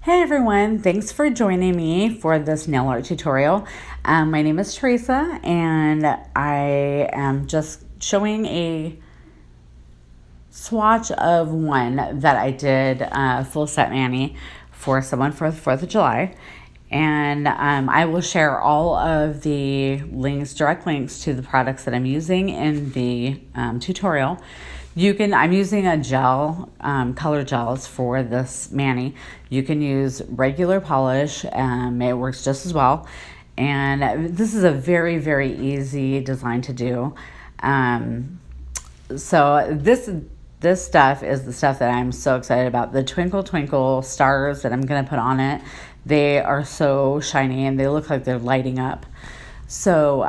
Hey everyone, thanks for joining me for this nail art tutorial. My name is Teresa and I am just showing a swatch of one that I did full set mani for someone for the 4th of July. And I will share all of the direct links to the products that I'm using in the tutorial. I'm using a gel, color gels for this mani. You can use regular polish, it works just as well. And this is a very, very easy design to do. So this stuff is the stuff that I'm so excited about. The Twinkle Twinkle stars that I'm gonna put on it, they are so shiny and they look like they're lighting up. So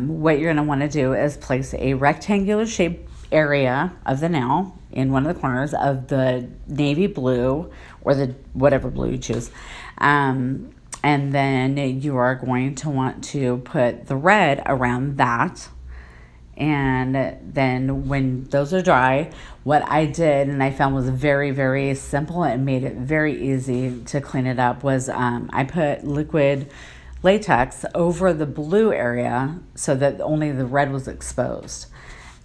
what you're gonna wanna do is place a rectangular shaped area of the nail in one of the corners of the navy blue or the whatever blue you choose. And then you are going to want to put the red around that. And then when those are dry, what I did and I found was very, very simple and made it very easy to clean it up was I put liquid latex over the blue area so that only the red was exposed.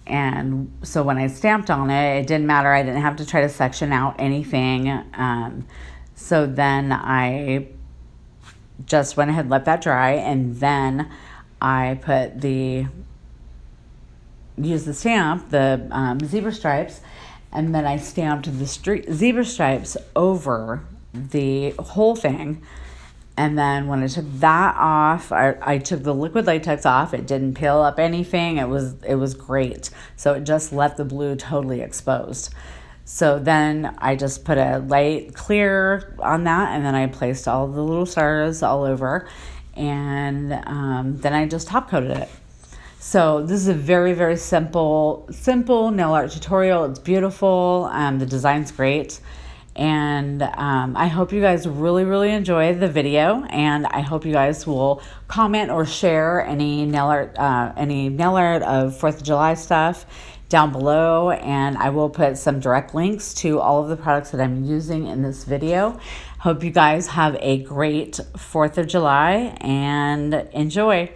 And so when I stamped on it, it didn't matter. I didn't have to try to section out anything. So then I just went ahead and let that dry. And then I used the stamp, the zebra stripes, and then I stamped the zebra stripes over the whole thing. And then when I took that off, I took the liquid latex off. It didn't peel up anything. It was great. So it just left the blue totally exposed. So then I just put a light clear on that, and then I placed all the little stars all over, and then I just top coated it. So this is a very, very simple nail art tutorial. It's beautiful. The design's great. And I hope you guys really, really enjoy the video, and I hope you guys will comment or share any nail art of 4th of July stuff down below, and I will put some direct links to all of the products that I'm using in this video. Hope you guys have a great 4th of July and enjoy.